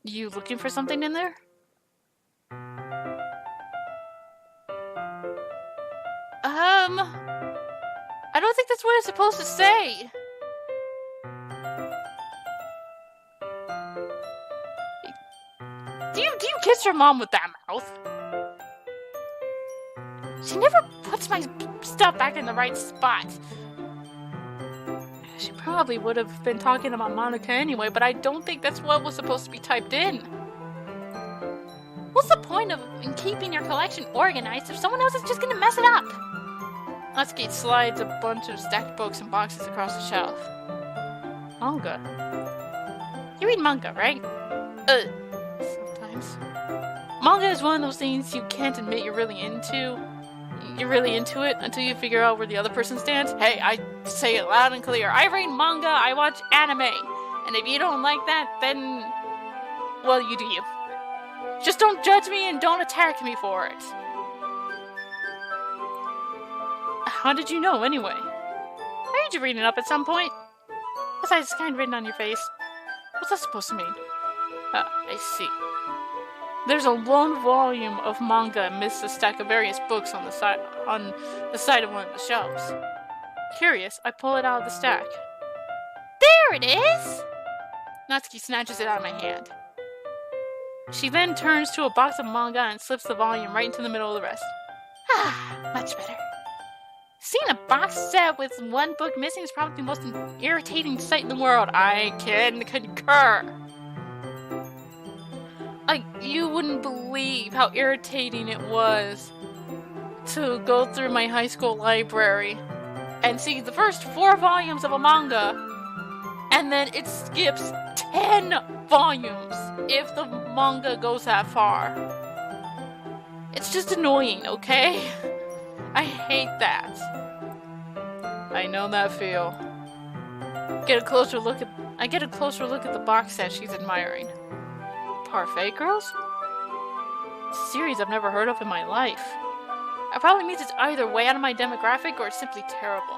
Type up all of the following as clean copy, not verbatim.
You looking for something in there? I don't think that's what it's supposed to say. Do you kiss your mom with that mouth? She never puts my stuff back in the right spot. She probably would have been talking about Monica anyway, but I don't think that's what was supposed to be typed in. What's the point of keeping your collection organized if someone else is just gonna mess it up? Natsuki slides a bunch of stacked books and boxes across the shelf. Manga. You read manga, right? Sometimes. Manga is one of those things you can't admit you're really into. You're really into it until you figure out where the other person stands. Hey, I say it loud and clear. I read manga, I watch anime. And if you don't like that, then... well, you do you. Just don't judge me and don't attack me for it. How did you know, anyway? I heard you reading up at some point. Besides, it's kind of written on your face. What's that supposed to mean? I see. There's a lone volume of manga amidst a stack of various books on the side of one of the shelves. Curious, I pull it out of the stack. There it is! Natsuki snatches it out of my hand. She then turns to a box of manga and slips the volume right into the middle of the rest. Ah, much better. Seeing a box set with one book missing is probably the most irritating sight in the world. I can concur. You wouldn't believe how irritating it was to go through my high school library and see the first 4 volumes of a manga, and then it skips 10 volumes if the manga goes that far. It's just annoying, okay? I hate that. I know that feel. I get a closer look at the box set she's admiring. Parfait Girls? It's a series I've never heard of in my life. That probably means it's either way out of my demographic or it's simply terrible.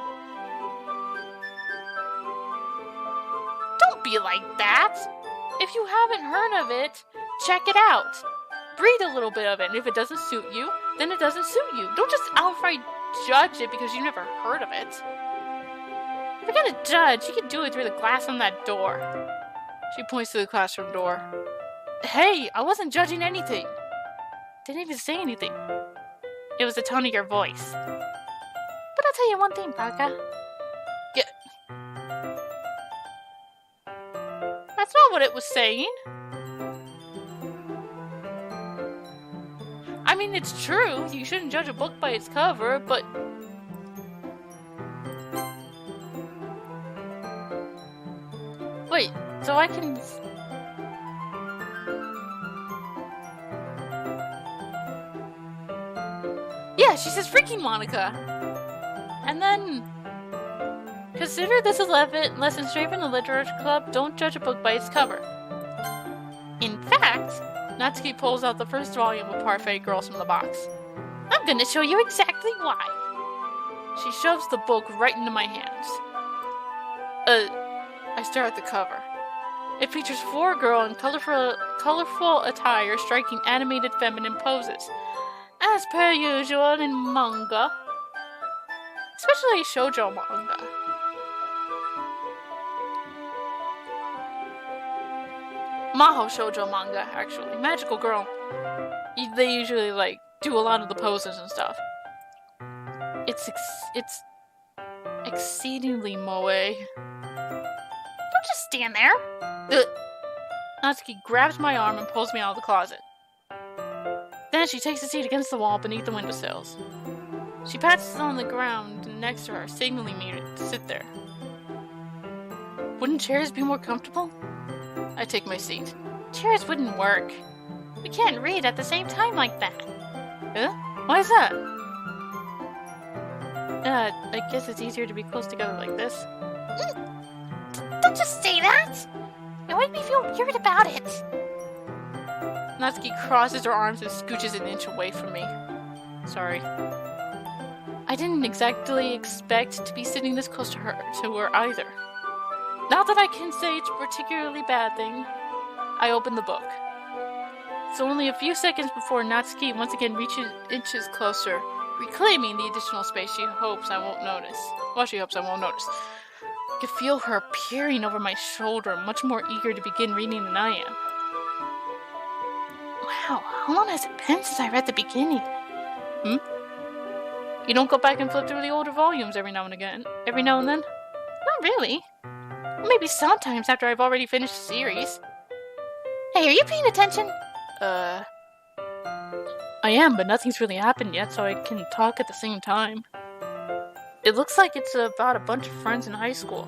Don't be like that! If you haven't heard of it, check it out. Read a little bit of it, and if it doesn't suit you, then it doesn't suit you. Don't just outright judge it because you never heard of it. If you're gonna judge, you can do it through the glass on that door. She points to the classroom door. Hey, I wasn't judging anything. Didn't even say anything. It was the tone of your voice. But I'll tell you one thing, Baka. Yeah. That's not what it was saying. I mean, it's true. You shouldn't judge a book by its cover, but... Wait, so I can... Yeah, she says freaking Monica! And then... Consider this a lesson straight from the Literature Club. Don't judge a book by its cover. In fact, Natsuki pulls out the first volume of Parfait Girls from the box. I'm gonna show you exactly why. She shoves the book right into my hands. I stare at the cover. It features 4 girls in colorful attire striking animated feminine poses. As per usual in manga. Especially shoujo manga. Maho shoujo manga, actually. Magical girl. They usually, do a lot of the poses and stuff. It's exceedingly moe. Don't just stand there. Natsuki grabs my arm and pulls me out of the closet. Then she takes a seat against the wall beneath the windowsills. She pats on the ground next to her, signaling me to sit there. Wouldn't chairs be more comfortable? I take my seat. Chairs wouldn't work. We can't read at the same time like that. Huh? Why is that? I guess it's easier to be close together like this. Don't just say that! It would make me feel weird about it. Natsuki crosses her arms and scooches an inch away from me. Sorry. I didn't exactly expect to be sitting this close to her either. Not that I can say it's a particularly bad thing. I open the book. It's only a few seconds before Natsuki once again inches closer, reclaiming the additional space she hopes I won't notice. Well, she hopes I won't notice. I can feel her peering over my shoulder, much more eager to begin reading than I am. Wow, how long has it been since I read the beginning? You don't go back and flip through the older volumes every now and then? Not really. Maybe sometimes after I've already finished the series. Hey, are you paying attention? I am, but nothing's really happened yet, so I can talk at the same time. It looks like it's about a bunch of friends in high school.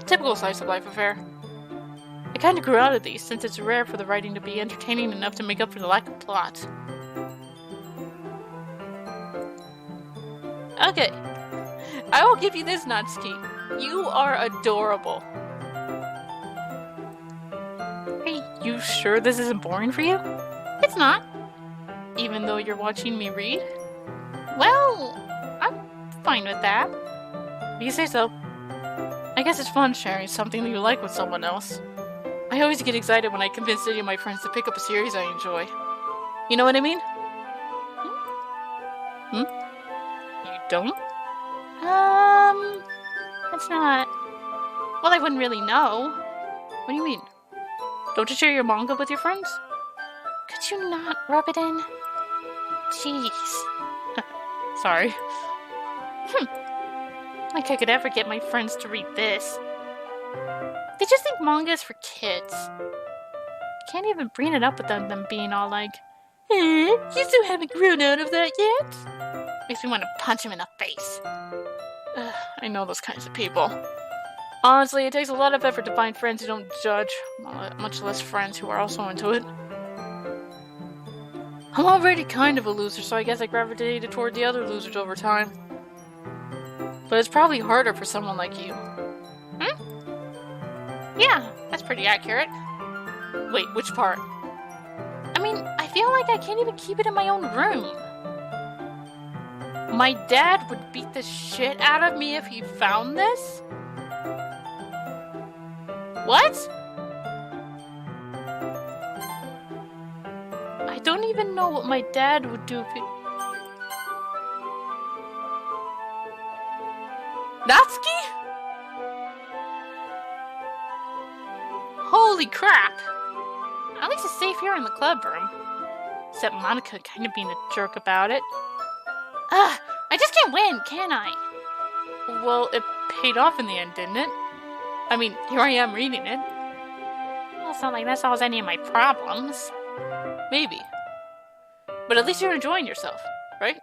Typical slice of life affair. I kinda grew out of these, since it's rare for the writing to be entertaining enough to make up for the lack of plot. Okay. I will give you this, Natsuki. You are adorable. Are you sure this isn't boring for you? It's not. Even though you're watching me read? Well, I'm fine with that. If you say so. I guess it's fun sharing something that you like with someone else. I always get excited when I convince any of my friends to pick up a series I enjoy. You know what I mean? You don't? It's not... Well, I wouldn't really know. What do you mean? Don't you share your manga with your friends? Could you not rub it in? Jeez. Sorry. Like I could ever get my friends to read this. They just think manga is for kids. Can't even bring it up without them being all like, you still haven't grown out of that yet? Makes me want to punch him in the face. I know those kinds of people. Honestly, it takes a lot of effort to find friends who don't judge, much less friends who are also into it. I'm already kind of a loser, so I guess I gravitated toward the other losers over time. But it's probably harder for someone like you. Yeah, that's pretty accurate. Wait, which part? I mean, I feel like I can't even keep it in my own room. My dad would beat the shit out of me if he found this? What? I don't even know what my dad would do if he... Natsuki? Holy crap! At least it's safe here in the club room. Except Monica kind of being a jerk about it. I just can't win, can I? Well, it paid off in the end, didn't it? I mean, here I am reading it. Well, it's not like that solves any of my problems. Maybe. But at least you're enjoying yourself, right?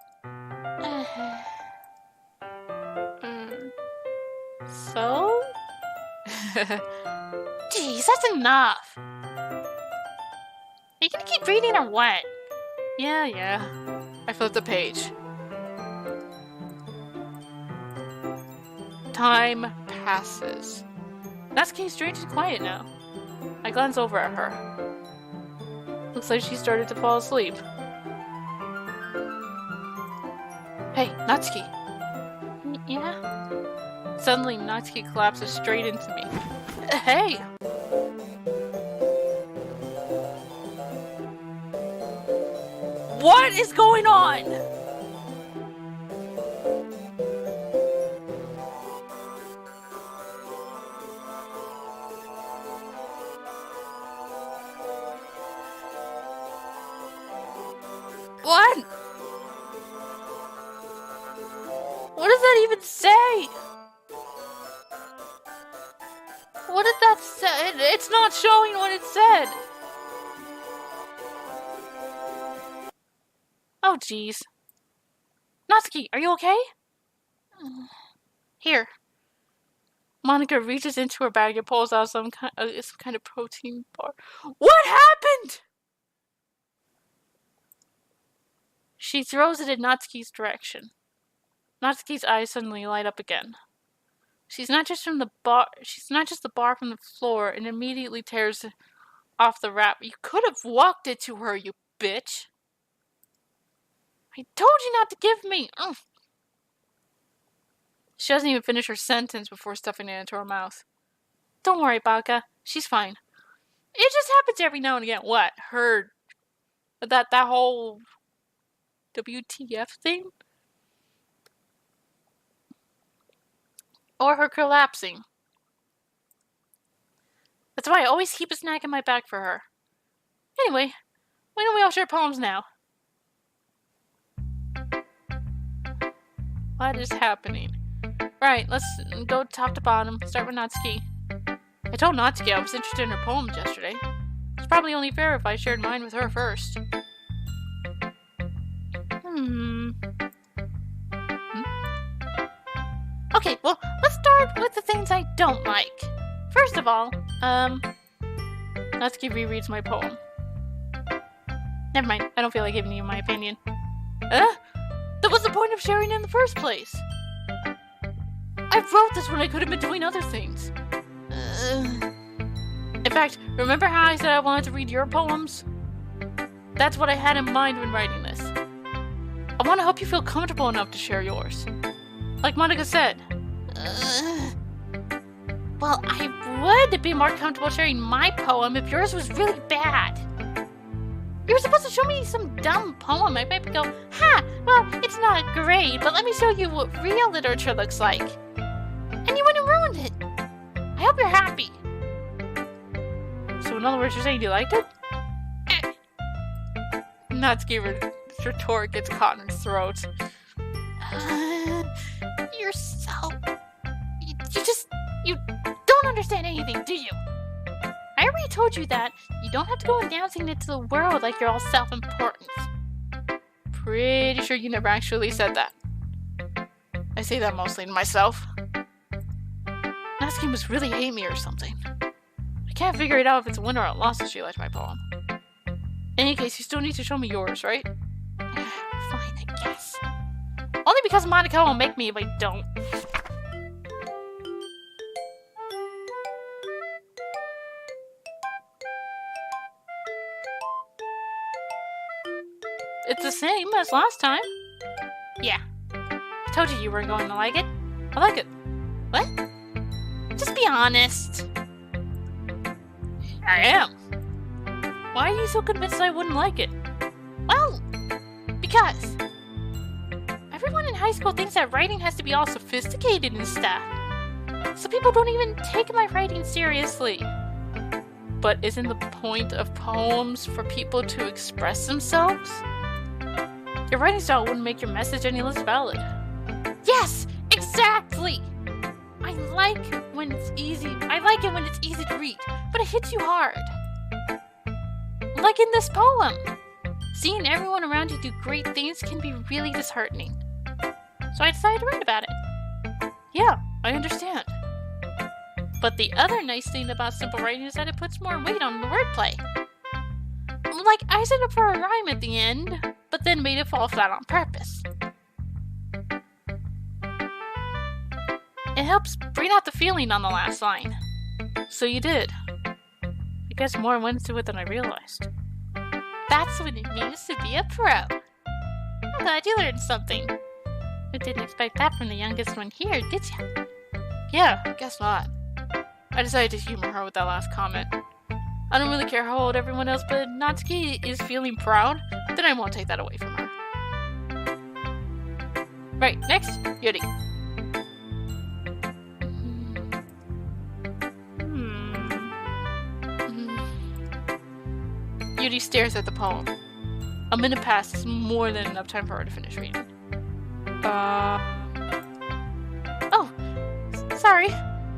So? Jeez, that's enough. Are you gonna keep reading or what? Yeah. I flipped the page. Time passes. Natsuki's strange and quiet now. I glance over at her. Looks like she started to fall asleep. Hey, Natsuki. Yeah? Suddenly, Natsuki collapses straight into me. Hey! What is going on? What? What does that even say? What did that say? It's not showing what it said. Oh, jeez. Natsuki, are you okay? Here. Monica reaches into her bag and pulls out some kind of protein bar. What happened? She throws it in Natsuki's direction. Natsuki's eyes suddenly light up again. She snatches the bar from the floor and immediately tears off the wrap. You could have walked it to her, you bitch. I told you not to give me. She doesn't even finish her sentence before stuffing it into her mouth. Don't worry, Baka. She's fine. It just happens every now and again. What? Her... That whole... WTF thing? Or her collapsing. That's why I always keep a snack in my bag for her. Anyway, why don't we all share poems now? What is happening? Right, let's go top to bottom. Start with Natsuki. I told Natsuki I was interested in her poems yesterday. It's probably only fair if I shared mine with her first. Okay, well, let's start with the things I don't like. First of all, Natsuki rereads my poem. Never mind, I don't feel like giving you my opinion. That was the point of sharing in the first place. I wrote this when I could have been doing other things. In fact, remember how I said I wanted to read your poems? That's what I had in mind when writing this. I want to help you feel comfortable enough to share yours. Like Monica said. Well, I would be more comfortable sharing my poem if yours was really bad. You were supposed to show me some dumb poem. I might go, well, it's not great, but let me show you what real literature looks like. And you went and ruined it. I hope you're happy. So in other words, you're saying you liked it? Natsuki's retort gets caught in his throat. You're so... You don't understand anything, do you? I already told you that. You don't have to go announcing it to the world like you're all self-important. Pretty sure you never actually said that. I say that mostly to myself. Natsuki must really hate me or something. I can't figure it out if it's a win or a loss if she liked my poem. In any case, you still need to show me yours, right? Fine, I guess. Only because Monica will make me if I don't. It's the same as last time. Yeah. I told you weren't going to like it. I like it. What? Just be honest. I am. Why are you so convinced I wouldn't like it? Well, because everyone in high school thinks that writing has to be all sophisticated and stuff. So people don't even take my writing seriously. But isn't the point of poems for people to express themselves? Your writing style wouldn't make your message any less valid. Yes, exactly! I like it when it's easy to read, but it hits you hard. Like in this poem. Seeing everyone around you do great things can be really disheartening. So I decided to write about it. Yeah, I understand. But the other nice thing about simple writing is that it puts more weight on the wordplay. Like, I set up for a rhyme at the end, but then made it fall flat on purpose. It helps bring out the feeling on the last line. So you did. I guess more went into it than I realized. That's what it means to be a pro. I'm glad you learned something. I didn't expect that from the youngest one here, did ya? Yeah, guess not. I decided to humor her with that last comment. I don't really care how old everyone else, but Natsuki is feeling proud, then I won't take that away from her. Right, next, Yuri. Yuri stares at the poem. A minute passes, more than enough time for her to finish reading. Oh, sorry.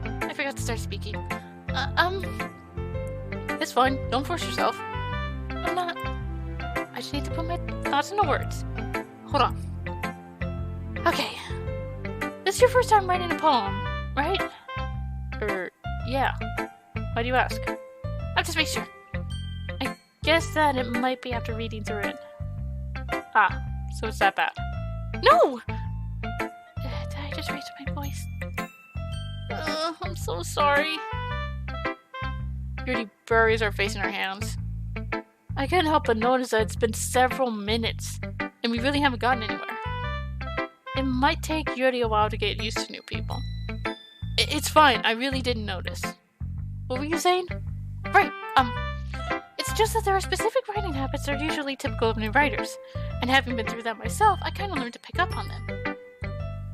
I forgot to start speaking. It's fine. Don't force yourself. I'm not. I just need to put my thoughts into words. Hold on. Okay. This is your first time writing a poem, right? Yeah. Why do you ask? I'm just making sure. I guess that it might be after reading through it. Ah, so it's that bad. No! Did I just raise my voice? I'm so sorry. Yuri buries her face in her hands. I couldn't help but notice that it's been several minutes, and we really haven't gotten anywhere. It might take Yuri a while to get used to new people. It's fine, I really didn't notice. What were you saying? Right, It's just that there are specific writing habits that are usually typical of new writers, and having been through that myself, I kind of learned to pick up on them.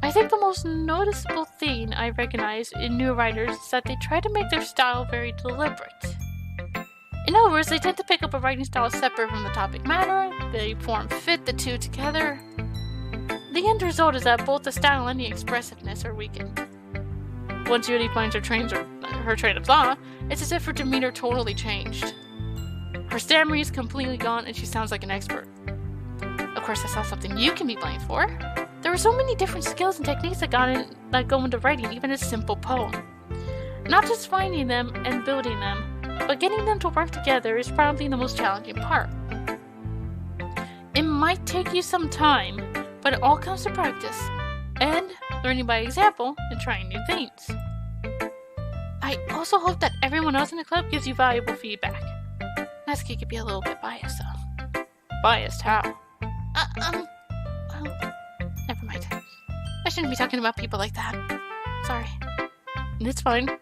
I think the most noticeable thing I recognize in new writers is that they try to make their style very deliberate. In other words, they tend to pick up a writing style separate from the topic matter, they fit the two together. The end result is that both the style and the expressiveness are weakened. Once Yuri finds her train of thought, it's as if her demeanor totally changed. Her stammering is completely gone and she sounds like an expert. Of course, that's not something you can be blamed for. There are so many different skills and techniques that go into writing even a simple poem. Not just finding them and building them, but getting them to work together is probably the most challenging part. It might take you some time, but it all comes to practice, and learning by example and trying new things. I also hope that everyone else in the club gives you valuable feedback. Natsuki could be a little bit biased though. Biased how? Never mind. I shouldn't be talking about people like that. Sorry. It's fine. I'm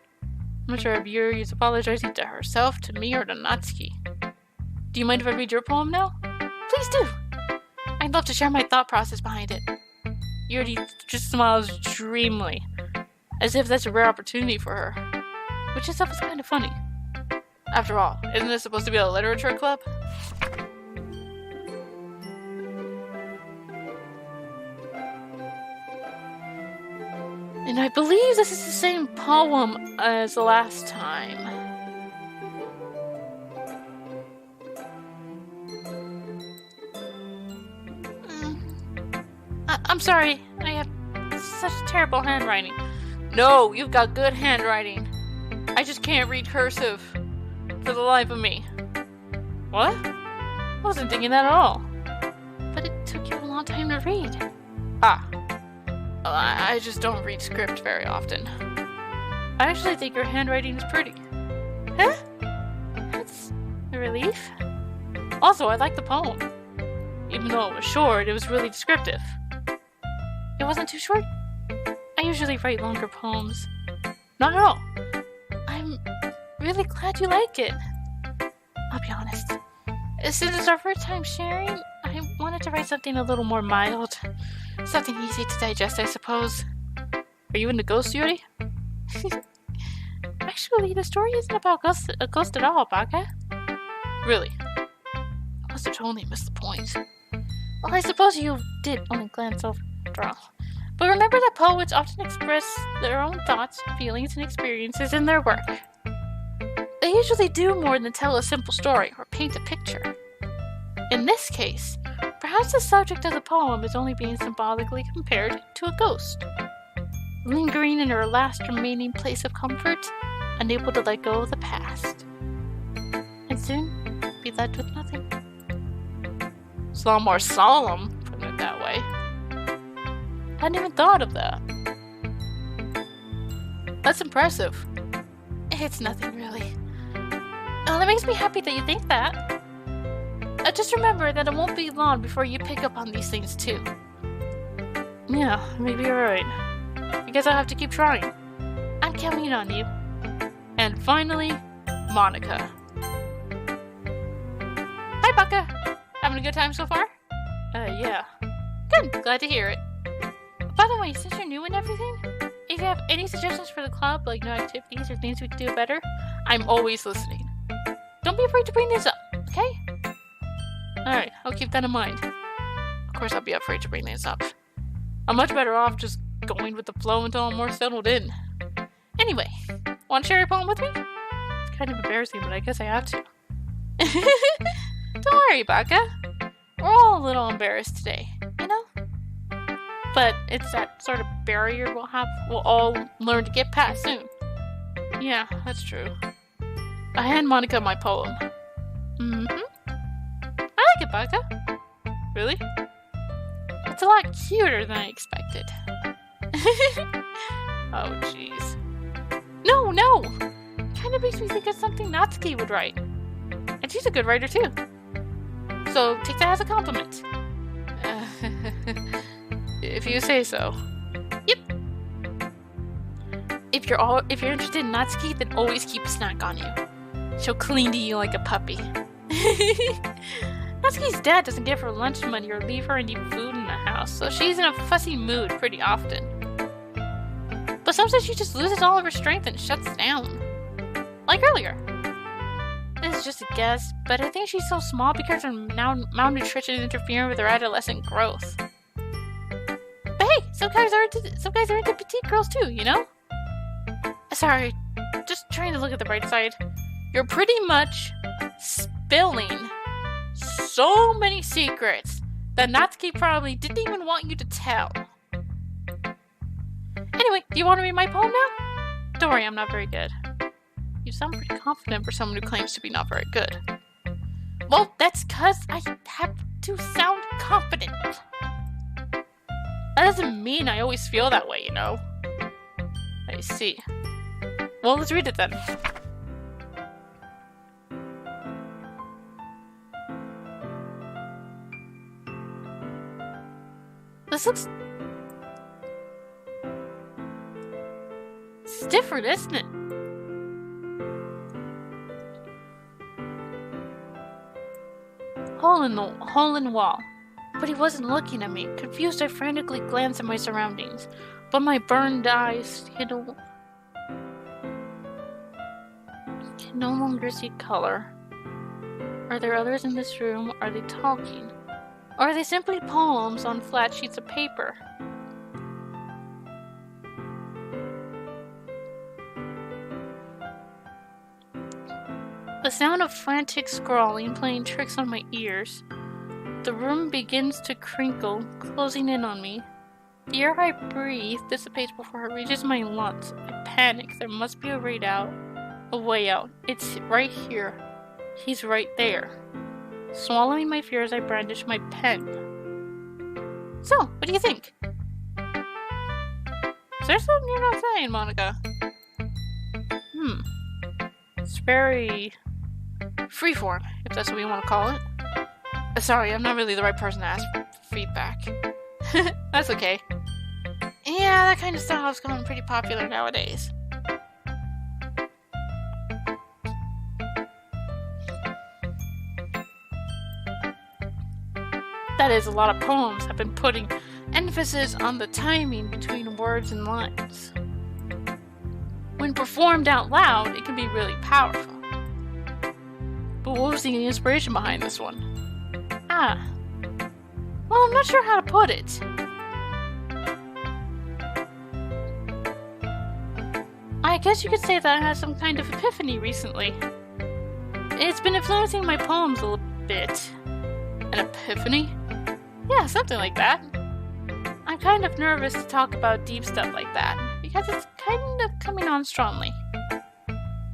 not sure if Yuri's apologizing to herself, to me, or to Natsuki. Do you mind if I read your poem now? Please do! I'd love to share my thought process behind it. Yuri just smiles dreamily, as if that's a rare opportunity for her, which itself is kind of funny. After all, isn't this supposed to be a literature club? And I believe this is the same poem as the last time. I'm sorry, I have such terrible handwriting. No, you've got good handwriting. I just can't read cursive for the life of me. What? I wasn't thinking that at all. But it took you a long time to read. I just don't read script very often. I actually think your handwriting is pretty. Huh? That's a relief. Also, I like the poem. Even though it was short, it was really descriptive. It wasn't too short? I usually write longer poems. Not at all. I'm really glad you like it. I'll be honest. Since it's our first time sharing, I wanted to write something a little more mild. Something easy to digest, I suppose. Are you into ghosts, Yuri? Actually, the story isn't about a ghost at all, Baka. Really? I must have totally missed the point. Well, I suppose you did only glance over after all. But remember that poets often express their own thoughts, feelings, and experiences in their work. They usually do more than tell a simple story or paint a picture. In this case, perhaps the subject of the poem is only being symbolically compared to a ghost, lingering in her last remaining place of comfort, unable to let go of the past, and soon be left with nothing. It's a lot more solemn, putting it that way. I hadn't even thought of that. That's impressive. It's nothing really. That makes me happy that you think that. Just remember that it won't be long before you pick up on these things too. Yeah, maybe you're right. I guess I'll have to keep trying. I'm counting on you. And finally, Monica. Hi, Baka! Having a good time so far? Yeah. Good, glad to hear it. By the way, since you're new and everything, if you have any suggestions for the club, like new activities or things we could do better, I'm always listening. Don't be afraid to bring these up, okay? Alright, I'll keep that in mind. Of course I'll be afraid to bring these up. I'm much better off just going with the flow until I'm more settled in. Anyway, want to share your poem with me? It's kind of embarrassing, but I guess I have to. Don't worry, Baka. We're all a little embarrassed today, you know? But it's that sort of barrier we'll all learn to get past soon. Yeah, that's true. I hand Monica my poem. I like it, Baka. Really? It's a lot cuter than I expected. Oh, jeez. No! Kind of makes me think of something Natsuki would write. And she's a good writer, too. So, take that as a compliment. If you say so. Yep. If you're interested in Natsuki, then always keep a snack on you. She'll cling to you like a puppy. Natsuki's dad doesn't give her lunch money or leave her any food in the house, so she's in a fussy mood pretty often. But sometimes she just loses all of her strength and shuts down. Like earlier. This is just a guess, but I think she's so small because her malnutrition is interfering with her adolescent growth. But hey, some guys are into petite girls too, you know? Sorry, just trying to look at the bright side. You're pretty much spilling so many secrets that Natsuki probably didn't even want you to tell. Anyway, do you want to read my poem now? Don't worry, I'm not very good. You sound pretty confident for someone who claims to be not very good. Well, that's because I have to sound confident. That doesn't mean I always feel that way, you know? I see. Well, let's read it then. This looks... It's different, isn't it? Hole in the wall. But he wasn't looking at me. Confused, I frantically glanced at my surroundings. But my burned eyes can no longer see color. Are there others in this room? Are they talking? Or are they simply poems on flat sheets of paper? The sound of frantic scrawling playing tricks on my ears. The room begins to crinkle, closing in on me. The air I breathe dissipates before it reaches my lungs. I panic. There must be a way out. A way out. It's right here. He's right there. Swallowing my fears, I brandish my pen. So, what do you think? Is there something you're not saying, Monica? It's very freeform, if that's what we want to call it. Sorry, I'm not really the right person to ask for feedback. That's okay. Yeah, that kind of style is going pretty popular nowadays. That is, a lot of poems have been putting emphasis on the timing between words and lines. When performed out loud, it can be really powerful. But what was the inspiration behind this one? Well, I'm not sure how to put it. I guess you could say that I had some kind of epiphany recently. It's been influencing my poems a little bit. An epiphany? Yeah, something like that. I'm kind of nervous to talk about deep stuff like that, because it's kind of coming on strongly.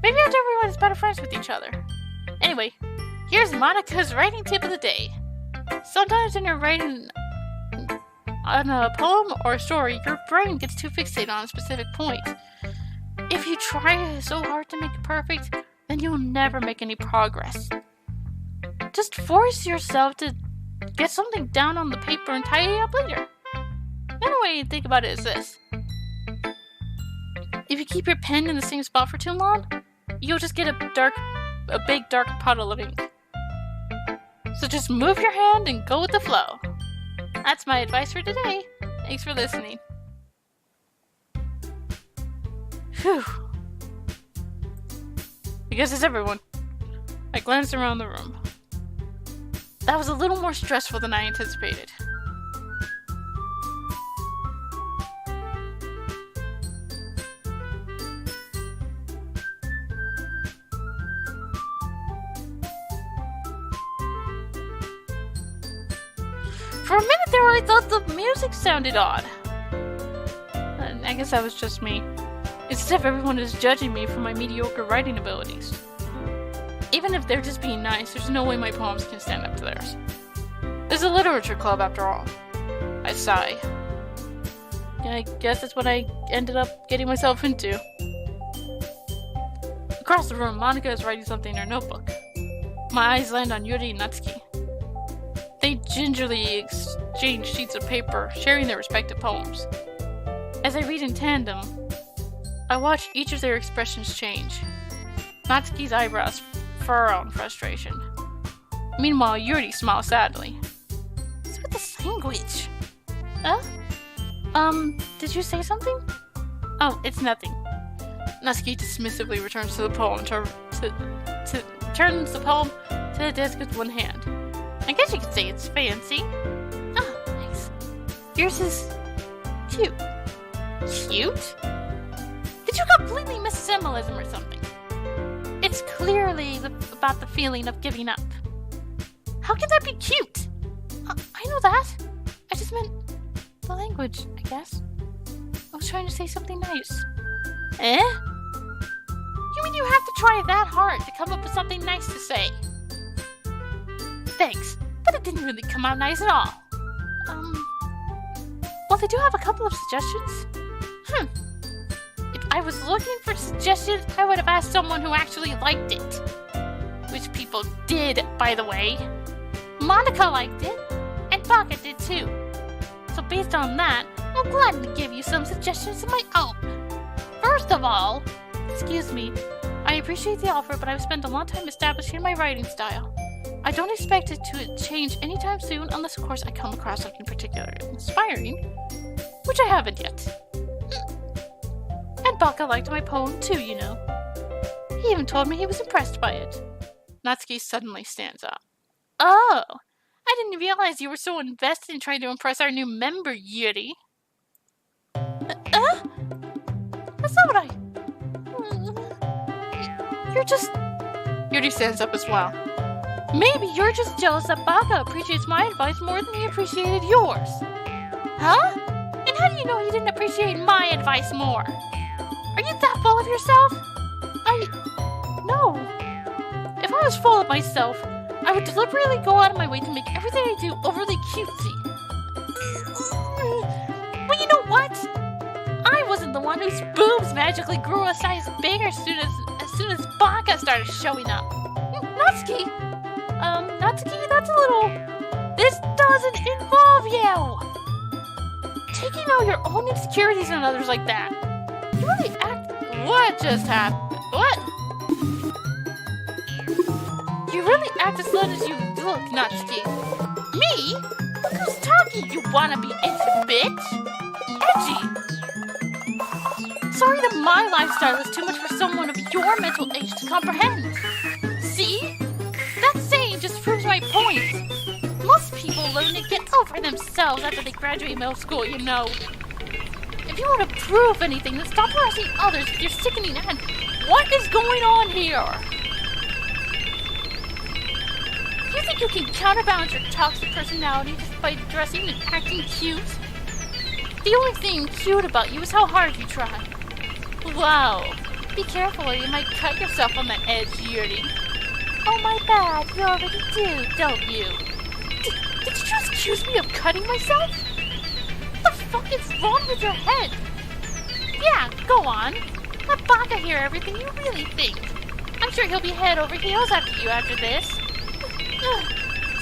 Maybe after everyone is better friends with each other. Anyway, here's Monica's writing tip of the day. Sometimes when you're writing on a poem or a story, your brain gets too fixated on a specific point. If you try so hard to make it perfect, then you'll never make any progress. Just force yourself to get something down on the paper and tidy it up later. Another way to think about it is this. If you keep your pen in the same spot for too long, you'll just get a big dark puddle of ink. So just move your hand and go with the flow. That's my advice for today. Thanks for listening. Phew. I guess it's everyone. I glanced around the room. That was a little more stressful than I anticipated. For a minute there, I thought the music sounded odd. I guess that was just me. It's as if everyone is judging me for my mediocre writing abilities. Even if they're just being nice, there's no way my poems can stand up to theirs. This is a literature club after all. I sigh. I guess that's what I ended up getting myself into. Across the room, Monica is writing something in her notebook. My eyes land on Yuri and Natsuki. They gingerly exchange sheets of paper, sharing their respective poems. As I read in tandem, I watch each of their expressions change. Natsuki's eyebrows furrow in frustration. Meanwhile, Yuri smiles sadly. What's with this language? Did you say something? Oh, it's nothing. Natsuki dismissively returns to the poem turns the poem to the desk with one hand. I guess you could say it's fancy. Oh, nice. Yours is cute. Cute? Did you completely miss symbolism or something? It's clearly about the feeling of giving up. How can that be cute? I know that. I just meant the language, I guess. I was trying to say something nice. Eh? You mean you have to try that hard to come up with something nice to say? Thanks, but it didn't really come out nice at all. Well, they do have a couple of suggestions. If I was looking for suggestions, I would have asked someone who actually liked it. Which people did, by the way. Monica liked it, and Baka did too. So based on that, I'm glad to give you some suggestions of my own. First of all, excuse me, I appreciate the offer, but I've spent a long time establishing my writing style. I don't expect it to change anytime soon, unless of course I come across something particularly inspiring, which I haven't yet. And Baka liked my poem too, you know. He even told me he was impressed by it. Natsuki suddenly stands up. Oh, I didn't realize you were so invested in trying to impress our new member, Yuri. That's not what I... You're just... Yuri stands up as well. Maybe you're just jealous that Baka appreciates my advice more than he appreciated yours. Huh? And how do you know he didn't appreciate my advice more? Are you that full of yourself? No. If I was full of myself, I would deliberately go out of my way to make everything I do overly cutesy. But you know what? I wasn't the one whose boobs magically grew a size bigger as soon as Baka started showing up. Natsuki! Natsuki, that's a little... This doesn't involve you! Taking out your own insecurities on others like that. You really act... What just happened? What? You really act as slow as you look, Natsuki. Me? Look who's talking, you wannabe itchy bitch! Edgy! Sorry that my lifestyle is too much for someone of your mental age to comprehend. See? That saying just proves my point. Most people learn to get over themselves after they graduate middle school, you know. If you want to prove anything, then stop harassing others with your sickening hand. What is going on here? You think you can counterbalance your toxic personality just by dressing and acting cute? The only thing cute about you is how hard you try. Wow. Be careful or you might cut yourself on that edge, Yuri. Oh, my bad. You already do, don't you? Did you just accuse me of cutting myself? What the fuck is wrong with your head? Yeah, go on. Let Baka hear everything you really think. I'm sure he'll be head over heels after you after this.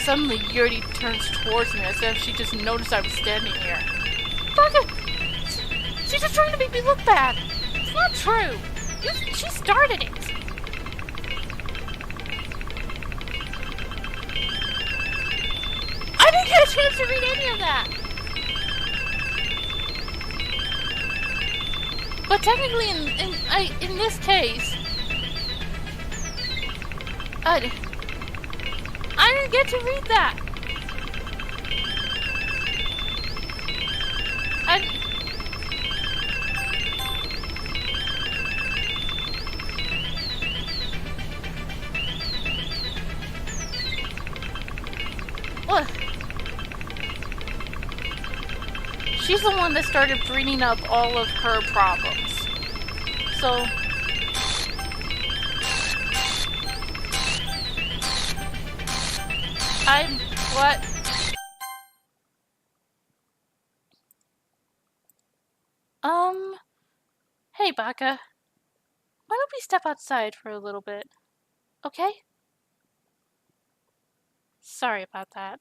Suddenly, Yuri turns towards me as if she just noticed I was standing here. Baka! She's just trying to make me look bad. It's not true. She started it. I didn't get a chance to read any of that. But technically, in this case, I didn't get to read that. What? She's the one that started bringing up all of her problems. So... What? Hey, Baka. Why don't we step outside for a little bit? Okay? Sorry about that.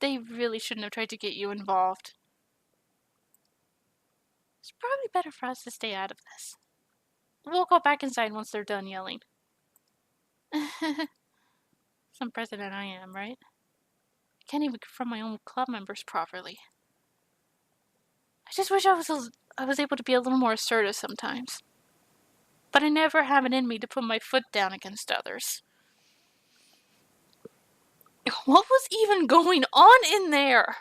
They really shouldn't have tried to get you involved. It's probably better for us to stay out of this. We'll go back inside once they're done yelling. some president I am, right? I can't even confront my own club members properly. I just wish I was able to be a little more assertive sometimes. But I never have it in me to put my foot down against others. What was even going on in there?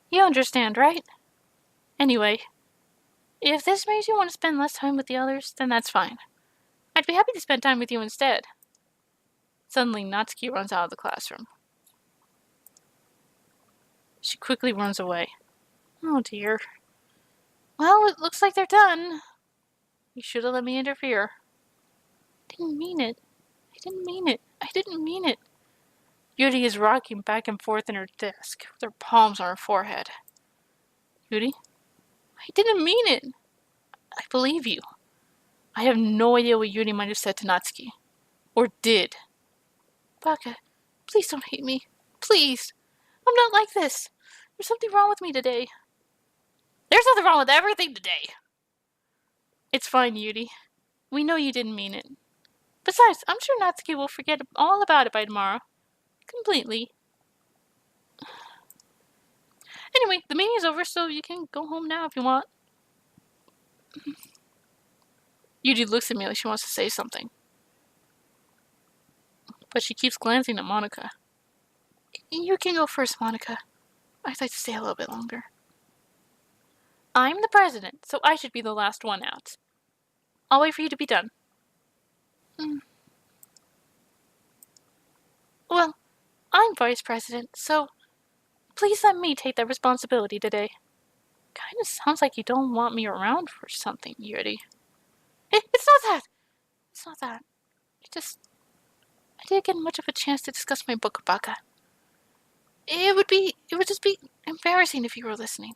You understand, right? Anyway, if this makes you want to spend less time with the others, then that's fine. I'd be happy to spend time with you instead. Suddenly, Natsuki runs out of the classroom. She quickly runs away. Oh dear. Well, it looks like they're done. You should have let me interfere. I didn't mean it. I didn't mean it. I didn't mean it. Yuri is rocking back and forth in her desk, with her palms on her forehead. Yuri? I didn't mean it. I believe you. I have no idea what Yuri might have said to Natsuki. Or did. Baka, please don't hate me. Please. I'm not like this. There's something wrong with me today. There's nothing wrong with everything today. It's fine, Yuri. We know you didn't mean it. Besides, I'm sure Natsuki will forget all about it by tomorrow. Completely. Anyway, the meeting is over, so you can go home now if you want. Yuri looks at me like she wants to say something. But she keeps glancing at Monica. You can go first, Monica. I'd like to stay a little bit longer. I'm the president, so I should be the last one out. I'll wait for you to be done. Well, I'm vice president, so please let me take that responsibility today. Kind of sounds like you don't want me around for something, Yuri. It's not that. It's not that. I didn't get much of a chance to discuss my book, Baka. It would just be embarrassing if you were listening.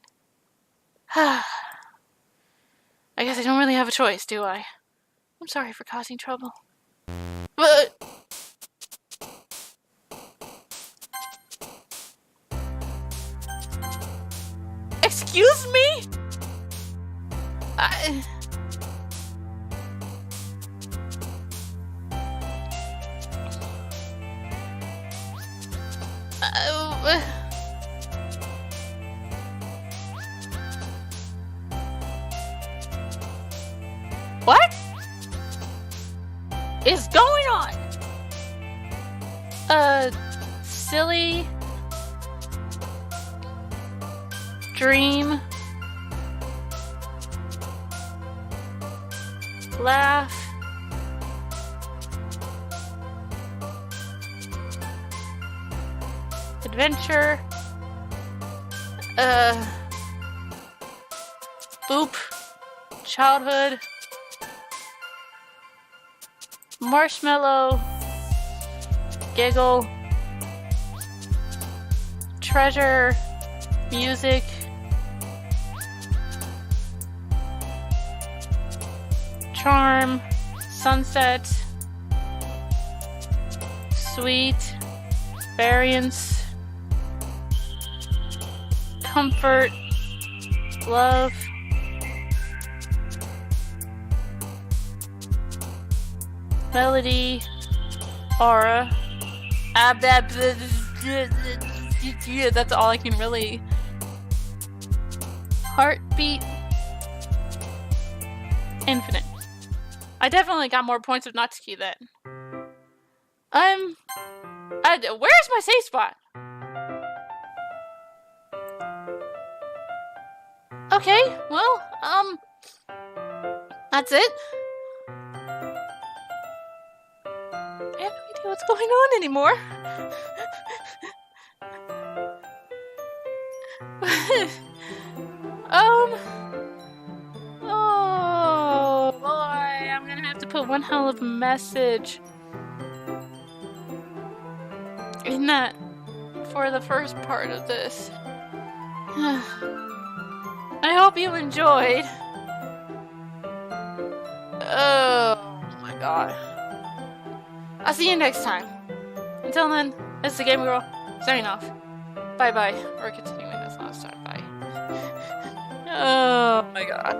I guess I don't really have a choice, do I? I'm sorry for causing trouble. But... Excuse me? What is going on? Silly dream, laugh, adventure, boop, childhood, marshmallow, giggle, treasure, music, charm, sunset, sweet, variance, comfort, love, melody, aura, yeah, that's all I can really. Heartbeat, infinite. I definitely got more points with Natsuki then. Where's my safe spot? Okay, well, that's it. I have no idea what's going on anymore. Oh boy, I'm gonna have to put one hell of a message in that for the first part of this. I hope you enjoyed. Oh my god. I'll see you next time. Until then, this is the Game Girl, signing off. Bye bye. Or continuing this last time. Bye. Oh my god.